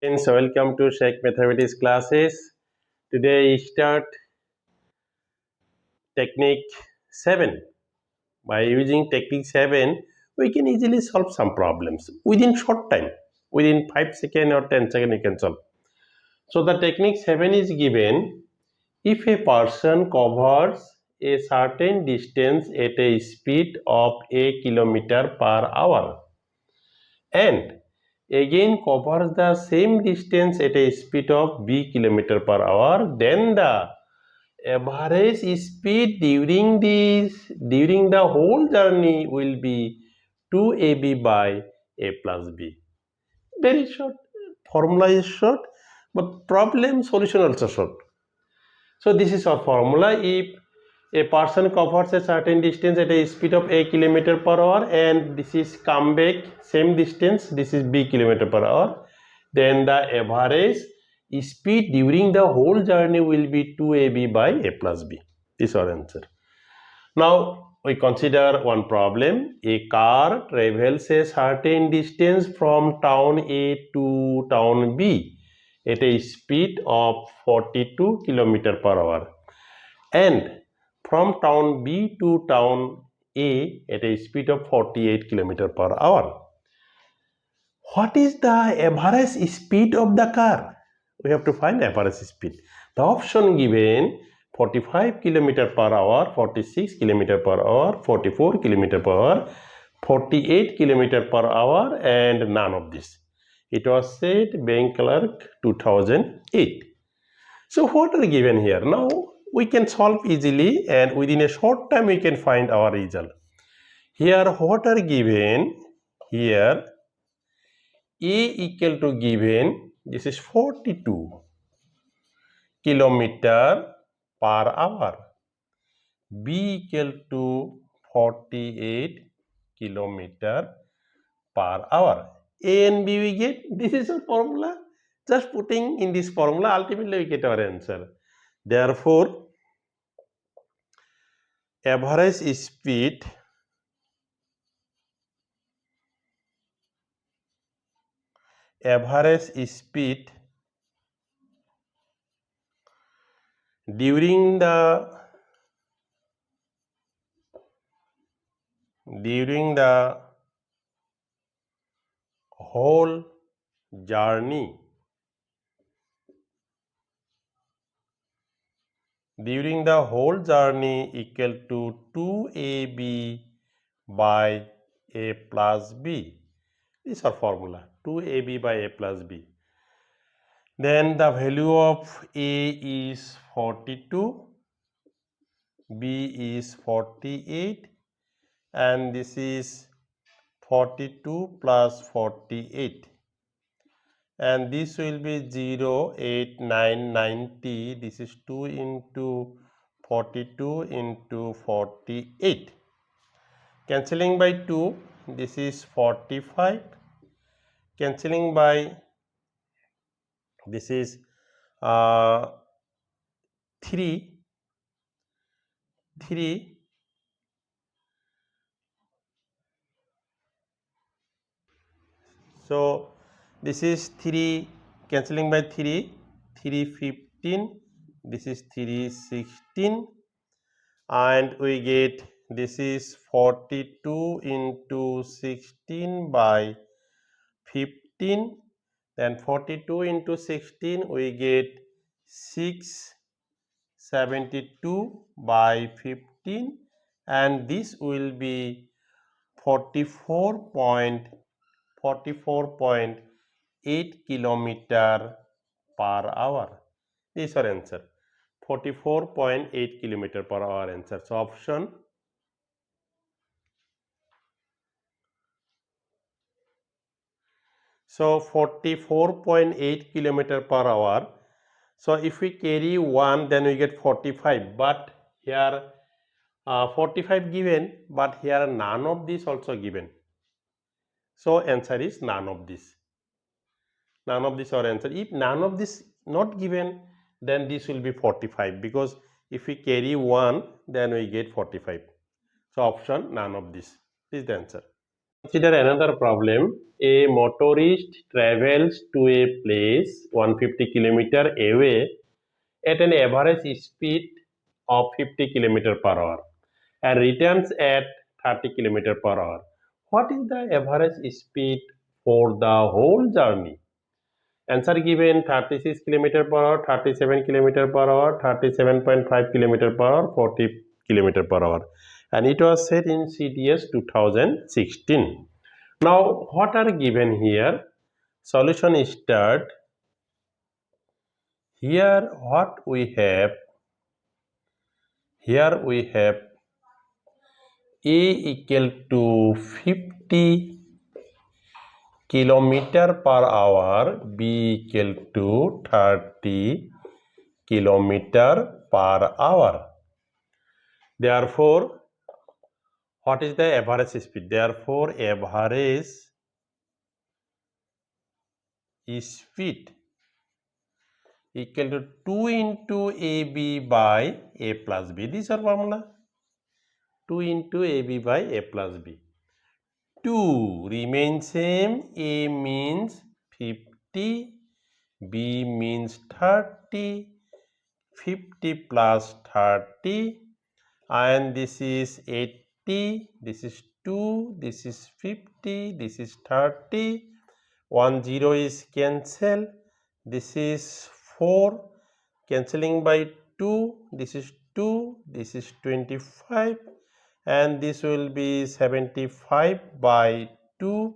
Friends, welcome to Sheikh Mathematics classes. Today I start technique 7. By using technique 7, we can easily solve some problems within short time. Within 5 seconds or 10 seconds you can solve. So the technique 7 is given if a person covers a certain distance at a speed of a kilometer per hour and again covers the same distance at a speed of b kilometer per hour, then the average speed during the whole journey will be 2ab by a plus b. Very short. Formula is short, but problem solution also short. So this is our formula. If a person covers a certain distance at a speed of a kilometer per hour and this is come back same distance, this is b kilometer per hour, then the average speed during the whole journey will be 2ab by a plus b. This is our answer. Now we consider one problem. A car travels a certain distance from town A to town B at a speed of 42 km per hour and from town B to town A at a speed of 48 km per hour. What is the average speed of the car? We have to find average speed. The option given 45 km per hour, 46 km per hour, 44 km per hour, 48 km per hour and none of this. It was said bank clerk 2008. So what are given here? Now we can solve easily and within a short time we can find our result. Here what are given? Here A equal to given, this is 42 kilometer per hour. B equal to 48 kilometer per hour. A and B we get, this is a formula. Just putting in this formula, ultimately we get our answer. Therefore, average speed during the whole journey equal to 2ab by a plus b. This is our formula, 2ab by a plus b. Then the value of a is 42, b is 48 and this is 42 plus 48 and this will be 0, 8, 9, 90. This is 2 into 42 into 48. Cancelling by 2, this is 45. Cancelling by, this is 3. So this is 3, cancelling by 3, 315, this is 316 and we get this is 42 into 16 by 15, then 42 into 16 we get 672 by 15 and this will be 44.8 kilometer per hour. This is our answer, 44.8 kilometer per hour answer. So option so 44.8 kilometer per hour. So if we carry 1 then we get 45, but here 45 given, but here none of this also given. So answer is none of this. None of this our answer. If none of this not given, then this will be 45 because if we carry 1 then we get 45. So option none of this is the answer. Consider another problem. A motorist travels to a place 150 km away at an average speed of 50 km per hour and returns at 30 km per hour. What is the average speed for the whole journey? Answer given: 36 km per hour, 37 km per hour, 37.5 km per hour, 40 km per hour. And it was set in CTS 2016. Now, what are given here? Solution is start. Here we have A equal to 50 kilometer per hour, B equal to 30 kilometer per hour. Therefore, what is the average speed? Therefore, average speed equal to 2 into AB by A plus B. This is our formula. 2 into AB by A plus B. 2 remains same. A means 50, B means 30, 50 plus 30, and this is 80, this is 2, this is 50, this is 30, 1 0 is cancel, this is 4, cancelling by 2, this is 2, this is 25, and this will be 75 by 2,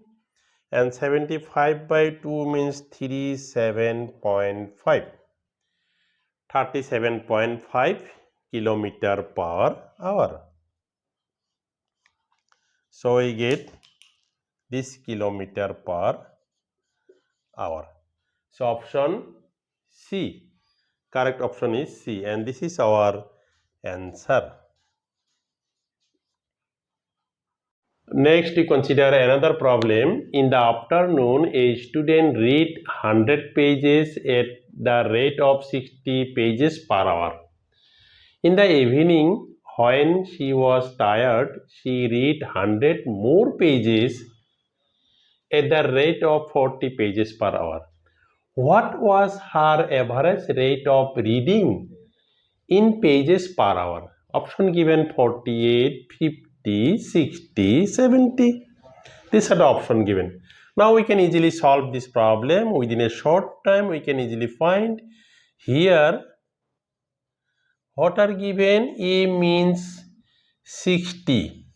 and 75 by 2 means 37.5. 37.5 kilometer per hour. So we get this kilometer per hour. So option C, correct option is C, and this is our answer. Next, we consider another problem. In the afternoon, a student read 100 pages at the rate of 60 pages per hour. In the evening, when she was tired, she read 100 more pages at the rate of 40 pages per hour. What was her average rate of reading in pages per hour? Option given: 48, 50, 60, 70. These are the option given. Now we can easily solve this problem within a short time. We can easily find here what are given. A means 60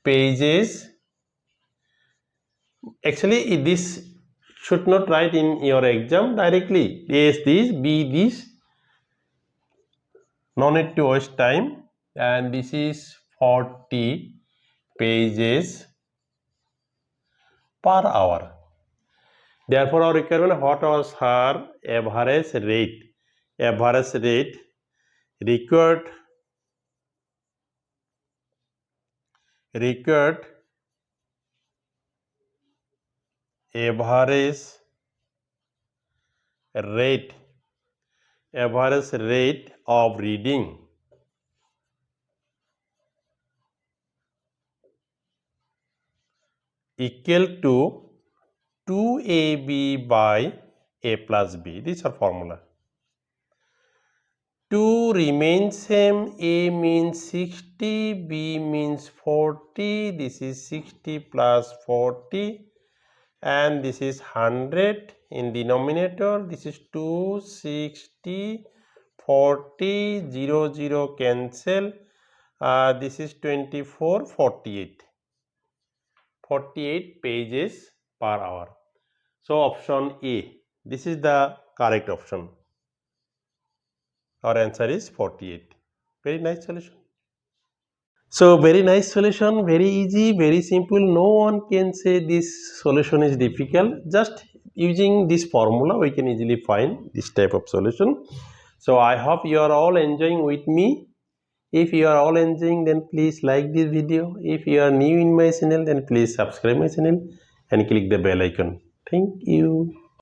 pages. Actually, this should not write in your exam directly. A is this, B this. No need to waste time. And this is 40 pages per hour. Therefore, our requirement: what was her average rate? Average rate required average rate of reading equal to 2AB by A plus B. This is our formula. 2 remains same. A means 60, B means 40. This is 60 plus 40, and this is 100 in denominator. This is 2, 60, 40, 0, 0 cancel. This is 24, 48. 48 pages per hour. So option A, this is the correct option. Our answer is 48. Very nice solution. So very nice solution, very easy, very simple. No one can say this solution is difficult. Just using this formula, we can easily find this type of solution. So I hope you are all enjoying with me. If you are all enjoying, then please like this video. If you are new in my channel, then please subscribe my channel and click the bell icon. Thank you.